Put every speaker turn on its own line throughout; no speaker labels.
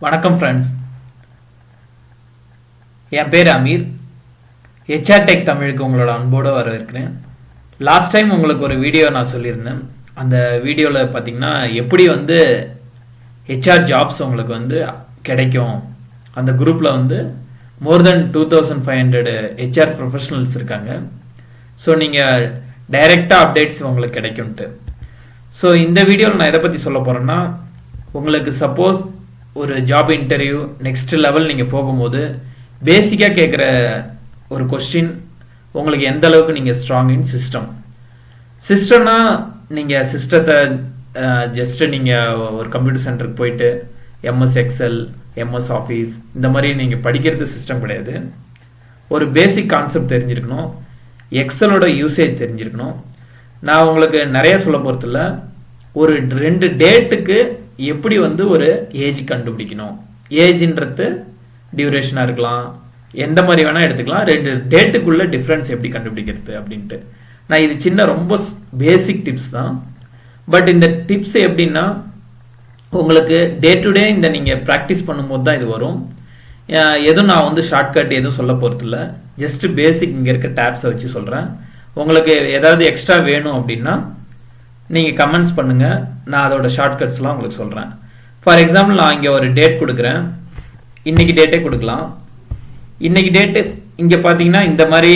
வணக்கம் ஃப்ரெண்ட்ஸ், என் பேர் Amir. HR tech தமிழுக்கு உங்களோட அன்போடு வரவேற்கிறேன். லாஸ்ட் டைம் உங்களுக்கு ஒரு வீடியோ நான் சொல்லியிருந்தேன். அந்த வீடியோவில் பார்த்தீங்கன்னா எப்படி ஹெச்ஆர் ஜாப்ஸ் உங்களுக்கு கிடைக்கும். அந்த குரூப்பில் மோர் தென் 2500 ஹெச்ஆர் ப்ரொஃபஷனல்ஸ் இருக்காங்க. ஸோ நீங்கள் டைரெக்டாக அப்டேட்ஸ் உங்களுக்கு கிடைக்கும்ட்டு. ஸோ இந்த வீடியோவில் நான் எதை பற்றி சொல்ல போகிறேன்னா, உங்களுக்கு சப்போஸ் ஒரு ஜாப் இன்டர்வியூ நெக்ஸ்ட் லெவல் நீங்கள் போகும்போது பேசிக்காக கேட்குற ஒரு கொஸ்டின், உங்களுக்கு எந்த அளவுக்கு நீங்கள் ஸ்ட்ராங் இன் சிஸ்டம்னா நீங்கள் சிஸ்டத்தை ஜஸ்ட்டு நீங்கள் ஒரு கம்ப்யூட்டர் சென்டருக்கு போயிட்டு எம்எஸ் எக்ஸல், எம்எஸ் ஆஃபீஸ் இந்த மாதிரி நீங்கள் படிக்கிறது சிஸ்டம் கிடையாது. ஒரு பேசிக் கான்செப்ட் தெரிஞ்சிருக்கணும், எக்ஸலோட யூசேஜ் தெரிஞ்சிருக்கணும். நான் உங்களுக்கு நிறைய சொல்ல போகிறதில்ல, ஒரு 2 டேட்டுக்கு எப்படி ஒரு ஏஜ் கண்டுபிடிக்கணும். ஏஜ்ன்றது டியூரேஷனாக இருக்கலாம், எந்த மாதிரி வேணால் எடுத்துக்கலாம். 2 டேட்டுக்குள்ள டிஃப்ரென்ஸ் எப்படி கண்டுபிடிக்கிறது அப்படின்ட்டு நான் இது சின்ன ரொம்ப பேசிக் டிப்ஸ் தான். பட் இந்த டிப்ஸ் எப்படின்னா, உங்களுக்கு டே டு டே நீங்கள் ப்ராக்டிஸ் பண்ணும்போது தான் இது வரும். எதுவும் நான் ஷார்ட்கட் எதுவும் சொல்ல போகிறதில்ல, ஜஸ்ட் பேசிக் இங்கே இருக்க டேப்ஸை வச்சு சொல்கிறேன். உங்களுக்கு ஏதாவது எக்ஸ்ட்ரா வேணும் அப்படின்னா நீங்கள் கமெண்ட்ஸ் பண்ணுங்கள், நான் அதோட ஷார்ட்கட்ஸ்லாம் உங்களுக்கு சொல்கிறேன். ஃபார் எக்ஸாம்பிள், நான் இங்கே ஒரு டேட் கொடுக்குறேன், இன்றைக்கி டேட்டே கொடுக்கலாம். இன்றைக்கி டேட்டு இங்கே பார்த்தீங்கன்னா இந்த மாதிரி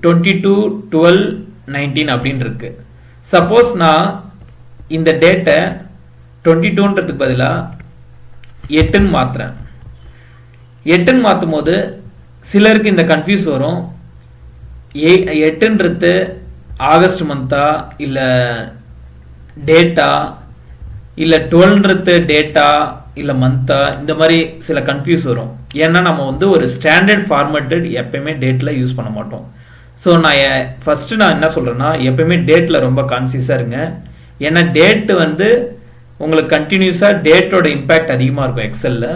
22/12/19 அப்படின்னு இருக்கு. சப்போஸ் நான் இந்த டேட்டை 22ன்றதுக்கு பதிலாக 8ன்னு மாற்றுறேன். 8ன்னு மாற்றும் போது சிலருக்கு இந்த கன்ஃபியூஸ் வரும். 8ன்றது ஆகஸ்ட் மந்த்தா இல்லை டேட்டா, இல்லை 12ன்றது டேட்டா இல்லை மந்த்தா, இந்த மாதிரி சில கன்ஃபியூஸ் வரும். ஏன்னா நம்ம ஒரு ஸ்டாண்டர்ட் ஃபார்மேட்டட் எப்பயுமே டேட்டில் யூஸ் பண்ண மாட்டோம். ஸோ நான் ஃபஸ்ட்டு நான் என்ன சொல்கிறேன்னா, எப்பயுமே டேட்டில் ரொம்ப கான்சியஸாக இருங்க. ஏன்னா டேட்டு உங்களுக்கு கண்டினியூஸாக டேட்டோட இம்பேக்ட் அதிகமாக இருக்கும் எக்ஸலில்.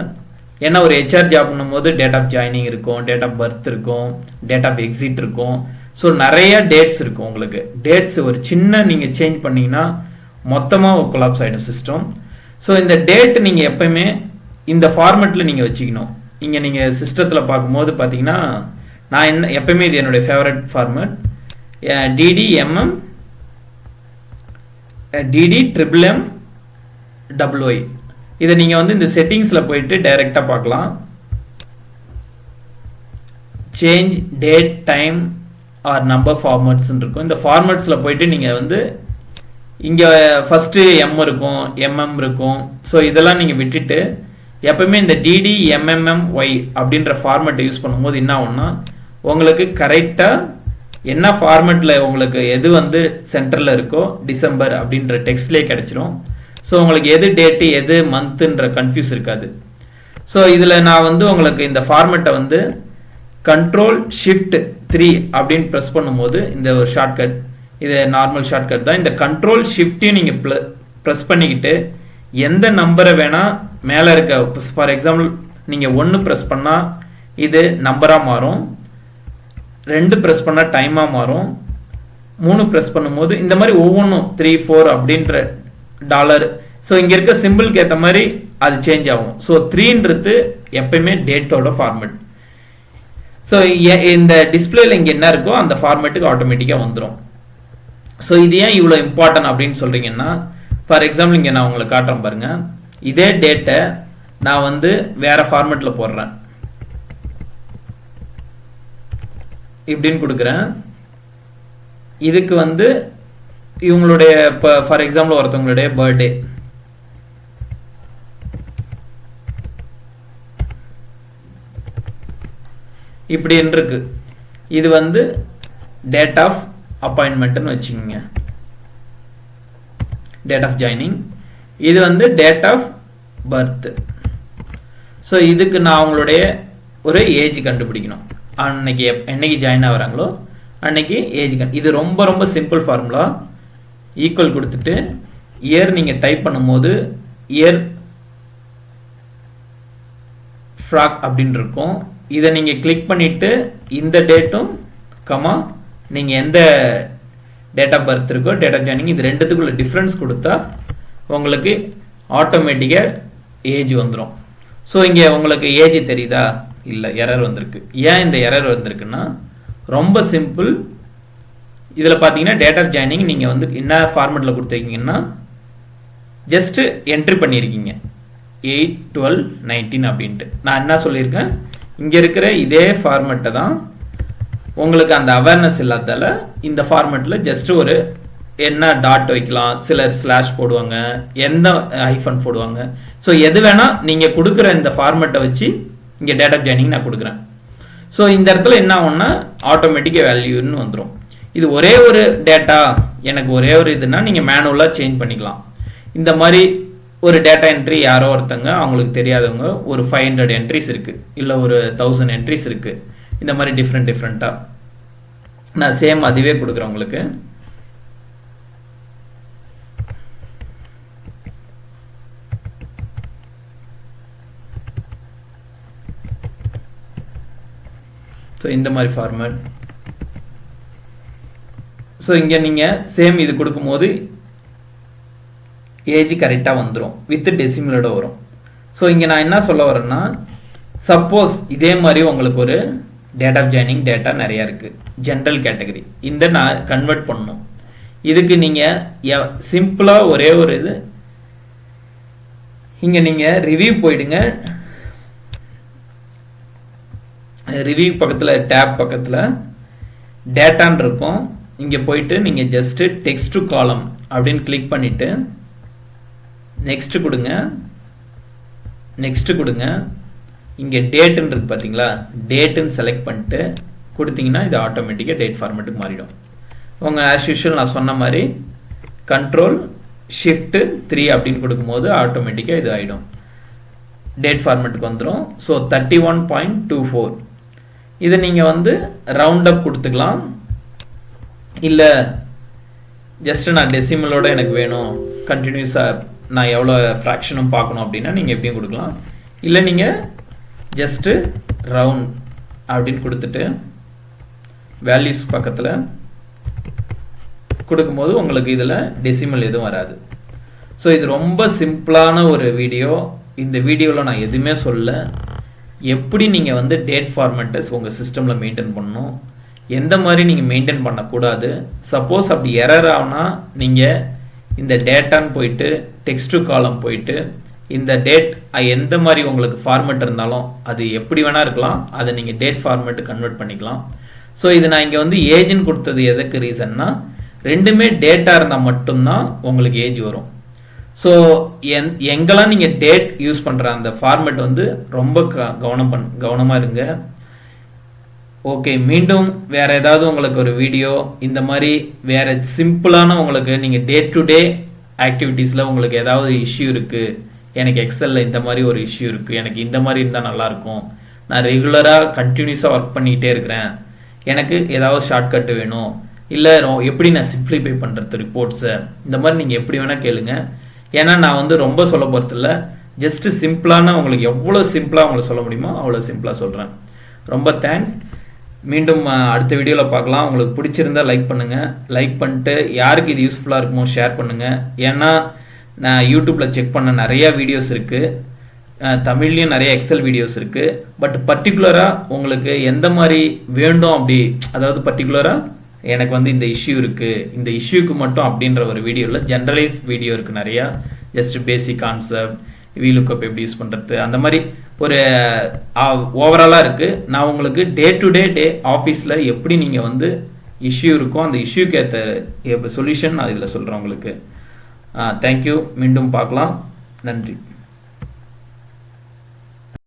ஏன்னா ஒரு ஹெச்ஆர் ஜாப் பண்ணும்போது டேட் ஆஃப் ஜாயினிங் இருக்கும், டேட் ஆஃப் பர்த் இருக்கும், டேட் ஆஃப் எக்ஸிட் இருக்கும். ஸோ நிறைய டேட்ஸ் இருக்கும். உங்களுக்கு டேட்ஸ் ஒரு சின்ன நீங்கள் சேஞ்ச் பண்ணிங்கன்னா மொத்தமாக கொலாப்ஸ் ஆகிடும் சிஸ்டம். ஸோ இந்த டேட் நீங்கள் எப்பயுமே இந்த ஃபார்மெட்டில் நீங்கள் வச்சுக்கணும். இங்கே நீங்கள் சிஸ்டத்தில் பார்க்கும்போது பார்த்தீங்கன்னா, நான் எப்பயுமே இது என்னுடைய ஃபேவரட் ஃபார்மெட், DDMM DDMMWI. இதை நீங்கள் இந்த செட்டிங்ஸில் போயிட்டு டைரெக்டாக பார்க்கலாம். Change date time or number ஃபார்மேட்ஸ்ன்னு இருக்கும். இந்த ஃபார்மேட்ஸில் போயிட்டு நீங்கள் இங்கே ஃபஸ்ட்டு M இருக்கும், MM இருக்கும். ஸோ இதெல்லாம் நீங்கள் விட்டுட்டு எப்பவுமே இந்த DDMMMY அப்படின்ற ஃபார்மேட்டை யூஸ் பண்ணும்போது என்ன ஆகும்னா, உங்களுக்கு கரெக்டாக என்ன ஃபார்மேட்டில் உங்களுக்கு எது சென்டரில் இருக்கோ டிசம்பர் அப்படின்ற டெக்ஸ்ட்லேயே கிடச்சிரும். ஸோ உங்களுக்கு எது டேட்டு எது மந்த்துன்ற கன்ஃபியூஸ் இருக்காது. ஸோ இதில் நான் உங்களுக்கு இந்த ஃபார்மேட்டை Ctrl+Shift+3 அப்படின்னு ப்ரெஸ் பண்ணும்போது இந்த ஒரு ஷார்ட்கட், இது நார்மல் ஷார்ட்கட் தான். இந்த Ctrl+Shift+யும் நீங்கள் ப்ரெஸ் பண்ணிக்கிட்டு எந்த நம்பரை வேணால் மேலே இருக்க, ஃபார் எக்ஸாம்பிள் நீங்கள் 1 ப்ரெஸ் பண்ணால் இது நம்பராக மாறும், 2 ப்ரெஸ் பண்ணால் டைமாக மாறும், 3 ப்ரெஸ் பண்ணும்போது இந்த மாதிரி ஒவ்வொன்றும் 3, 4 அப்படின்ற டாலர். ஸோ இங்கே இருக்க சிம்பிளுக்கு ஏற்ற மாதிரி அது சேஞ்ச் ஆகும். ஸோ 3ன்றது எப்பயுமே டேட்டோட ஃபார்மேட். ஸோ இந்த டிஸ்பிளேல இங்கே என்ன இருக்கோ அந்த ஃபார்மேட்டுக்கு ஆட்டோமேட்டிக்காக வந்துடும். ஸோ இது ஏன் இவ்வளோ இம்பார்ட்டன்ட் அப்படின்னு சொல்கிறீங்கன்னா, ஃபார் எக்ஸாம்பிள் இங்கே நான் உங்களுக்கு காட்டுறேன் பாருங்க. இதே டேட்டை நான் வேற ஃபார்மேட்டில் போடுறேன், இப்படின்னு கொடுக்குறேன். இதுக்கு இவங்களுடைய இப்போ ஃபார் எக்ஸாம்பிள் ஒருத்தவங்களுடைய பர்த்டே, இப்படி இருக்கு. இது டேட் ஆஃப் அப்பாயின்மெண்ட்னு வச்சுக்கோங்க, டேட் ஆஃப் ஜாயினிங். இது டேட் ஆஃப் பர்த். ஸோ இதுக்கு நான் அவங்களுடைய ஒரு ஏஜ் கண்டுபிடிக்கணும். என்னைக்கு ஜாயின் ஆகிறாங்களோ அன்னைக்கு ஏஜ் இது ரொம்ப ரொம்ப சிம்பிள் ஃபார்முலா. ஈக்குவல் கொடுத்துட்டு இயர் நீங்கள் டைப் பண்ணும்போது இயர் ஃப்ராக் அப்படின்னு இருக்கும். இதை நீங்கள் கிளிக் பண்ணிவிட்டு இந்த டேட்டும் கமா நீங்கள் எந்த டேட் ஆஃப் பர்த் இருக்கோ டேட் ஆஃப் ஜாயினிங் இது ரெண்டுத்துக்குள்ள டிஃப்ரென்ஸ் கொடுத்தா உங்களுக்கு ஆட்டோமேட்டிக்காக ஏஜ் வந்துடும். ஸோ இங்கே உங்களுக்கு ஏஜ் தெரியுதா? இல்லை, எரர் வந்திருக்கு. ஏன் இந்த எரர் வந்திருக்குன்னா ரொம்ப சிம்பிள். இதில் பார்த்தீங்கன்னா டேட் ஆஃப் ஜாயினிங் நீங்கள் வந்து என்ன ஃபார்மெட்டில் கொடுத்துருக்கீங்கன்னா ஜஸ்ட்டு என்ட்ரி பண்ணியிருக்கீங்க 8/12/19 அப்படின்ட்டு. நான் என்ன சொல்லியிருக்கேன், இங்கே இருக்கிற இதே ஃபார்மெட்டை தான் உங்களுக்கு அந்த அவேர்னஸ் இல்லாதால இந்த ஃபார்மெட்டில் ஜஸ்ட்டு ஒரு என்ன டாட் வைக்கலாம், சிலர் ஸ்லாஷ் போடுவாங்க, எந்த ஹைஃபன் போடுவாங்க. ஸோ எது வேணால் நீங்கள் கொடுக்குற இந்த ஃபார்மெட்டை வச்சு இங்கே டேட் ஆஃப் ஜாயினிங் நான் கொடுக்குறேன். ஸோ இந்த இடத்துல என்ன ஆகும்னா ஆட்டோமேட்டிக்காக வேல்யூன்னு வந்துடும். இது ஒரே ஒரு டேட்டா, எனக்கு ஒரே ஒரு இதுனா நீங்கள் மேனுவலாக சேஞ்ச் பண்ணிக்கலாம். இந்த மாதிரி ஒரு டேட்டா என்ட்ரி யாரோ ஒருத்தங்க அவங்களுக்கு தெரியாதவங்க ஒரு 500 என்ட்ரிஸ் இருக்குது, இல்லை ஒரு 1000 என்ட்ரிஸ் இருக்குது. இந்த மாதிரி டிஃப்ரெண்ட்டாக நான் சேம் அதுவே கொடுக்குறேன் உங்களுக்கு. ஸோ இந்த மாதிரி ஃபார்மேட். ஸோ இங்கே நீங்கள் சேம் இது கொடுக்கும்போது ஏஜ் கரெக்டாக வந்துடும், வித் டெசிமலோட வரும். ஸோ இங்கே நான் என்ன சொல்ல வரேன்னா, சப்போஸ் இதே மாதிரி உங்களுக்கு ஒரு டேட் ஆஃப் ஜாயினிங் டேட்டா நிறையா இருக்குது, ஜென்ரல் கேட்டகரி, இந்த நான் கன்வெர்ட் பண்ணணும். இதுக்கு நீங்கள் சிம்பிளாக ஒரே ஒரு இது, இங்கே நீங்கள் ரிவ்யூ போயிடுங்க. ரிவ்யூ பக்கத்தில் டேப் பக்கத்தில் டேட்டான்னு இருக்கும். இங்கே போயிட்டு நீங்கள் ஜஸ்ட்டு டெக்ஸ்ட் டு காலம் அப்படின்னு கிளிக் பண்ணிவிட்டு நெக்ஸ்ட் கொடுங்க. இங்கே டேட்டுன்னு இருக்கு பார்த்தீங்களா, டேட்டுன்னு செலக்ட் பண்ணிட்டு கொடுத்தீங்கன்னா இது ஆட்டோமேட்டிக்காக டேட் ஃபார்மேட்டுக்கு மாறிடும். உங்கள் ஆஸ் யூஷுவல் நான் சொன்ன மாதிரி Ctrl+Shift+3 அப்படின்னு கொடுக்கும்போது ஆட்டோமேட்டிக்காக இது ஆகிடும், டேட் ஃபார்மேட்டுக்கு வந்துடும். ஸோ 31.24 இதை நீங்கள் வந்து ரவுண்ட் அப் கொடுத்துக்கலாம். இல்லை ஜஸ்ட்டு நான் டெசிமலோட எனக்கு வேணும், கண்டினியூஸாக நான் எவ்வளோ ஃப்ராக்ஷனும் பார்க்கணும் அப்படின்னா நீங்கள் எப்படியும் கொடுக்கலாம். இல்லை நீங்கள் ஜஸ்ட்டு ரவுண்ட் அப்படின்னு கொடுத்துட்டு வேல்யூஸ் பக்கத்தில் கொடுக்கும்போது உங்களுக்கு இதில் டெசிமல் எதுவும் வராது. ஸோ இது ரொம்ப சிம்பிளான ஒரு வீடியோ. இந்த வீடியோவில் நான் எதுவுமே சொல்ல, எப்படி நீங்கள் வந்து டேட் ஃபார்மேட்டை உங்கள் சிஸ்டமில் மெயின்டைன் பண்ணணும், எந்த மாதிரி நீங்கள் மெயின்டைன் பண்ணக்கூடாது. சப்போஸ் அப்படி எரர் ஆகுனா நீங்கள் இந்த டேட்டான்னு போயிட்டு டெக்ஸ்ட் டு காலம் போயிட்டு இந்த டேட் எந்த மாதிரி உங்களுக்கு ஃபார்மேட் இருந்தாலும் அது எப்படி வேணால் இருக்கலாம், அதை நீங்கள் டேட் ஃபார்மேட்டு கன்வெர்ட் பண்ணிக்கலாம். ஸோ இது நான் இங்கே வந்து ஏஜ்னு கொடுத்தது எதுக்கு ரீசன்னா, ரெண்டுமே டேட்டா இருந்தால் மட்டும்தான் உங்களுக்கு ஏஜ் வரும். ஸோ எங்கெல்லாம் நீங்கள் டேட் யூஸ் பண்ணுற அந்த ஃபார்மேட் வந்து ரொம்ப கவனமாக இருங்க. ஓகே, மீண்டும் வேறு ஏதாவது உங்களுக்கு ஒரு வீடியோ இந்த மாதிரி வேறு சிம்பிளான உங்களுக்கு நீங்கள் டே டு டே ஆக்டிவிட்டீஸில் உங்களுக்கு ஏதாவது இஷ்யூ இருக்குது, எனக்கு எக்ஸலில் இந்த மாதிரி ஒரு இஷ்யூ இருக்குது, எனக்கு இந்த மாதிரி இருந்தால் நல்லாயிருக்கும், நான் ரெகுலராக கண்டினியூஸாக ஒர்க் பண்ணிகிட்டே இருக்கிறேன், எனக்கு ஏதாவது ஷார்ட்கட்டு வேணும், இல்லை எப்படி நான் சிம்ப்ளிஃபை பண்ணுறது ரிப்போர்ட்ஸை, இந்த மாதிரி நீங்கள் எப்படி வேணால் கேளுங்க. ஏன்னா நான் வந்து ரொம்ப சொல்ல போகிறதில்ல, ஜஸ்ட்டு சிம்பிளான உங்களுக்கு எவ்வளோ சிம்பிளாக உங்களுக்கு சொல்ல முடியுமோ அவ்வளோ சிம்பிளாக சொல்கிறேன். ரொம்ப தேங்க்ஸ். மீண்டும் அடுத்த வீடியோவில் பார்க்கலாம். உங்களுக்கு பிடிச்சிருந்தால் லைக் பண்ணுங்கள், லைக் பண்ணிட்டு யாருக்கு இது யூஸ்ஃபுல்லாக இருக்குமோ ஷேர் பண்ணுங்கள். ஏன்னா நான் யூடியூப்பில் செக் பண்ண நிறையா வீடியோஸ் இருக்குது, தமிழ்லேயும் நிறைய எக்ஸல் வீடியோஸ் இருக்குது. பட் பர்டிகுலராக உங்களுக்கு எந்த மாதிரி வேண்டும் அப்படி, அதாவது பர்டிகுலராக எனக்கு வந்து இந்த இஷ்யூ இருக்குது, இந்த இஷ்யூக்கு மட்டும் அப்படின்ற ஒரு வீடியோவில் ஜென்ரலைஸ் வீடியோ இருக்குது நிறையா. ஜஸ்ட் பேசிக் கான்செப்ட், விலுக்கப் எப்படி யூஸ் பண்ணுறது, அந்த மாதிரி ஒரு ஓவராலாக இருக்குது. நான் உங்களுக்கு டே டு டே ஆஃபீஸில் எப்படி நீங்கள் வந்து இஷ்யூ இருக்கும் அந்த இஷ்யூக்கு ஏற்ற சொல்யூஷன் நான் இதில் சொல்கிறேன் உங்களுக்கு. தேங்க்யூ. மீண்டும் பார்க்கலாம். நன்றி.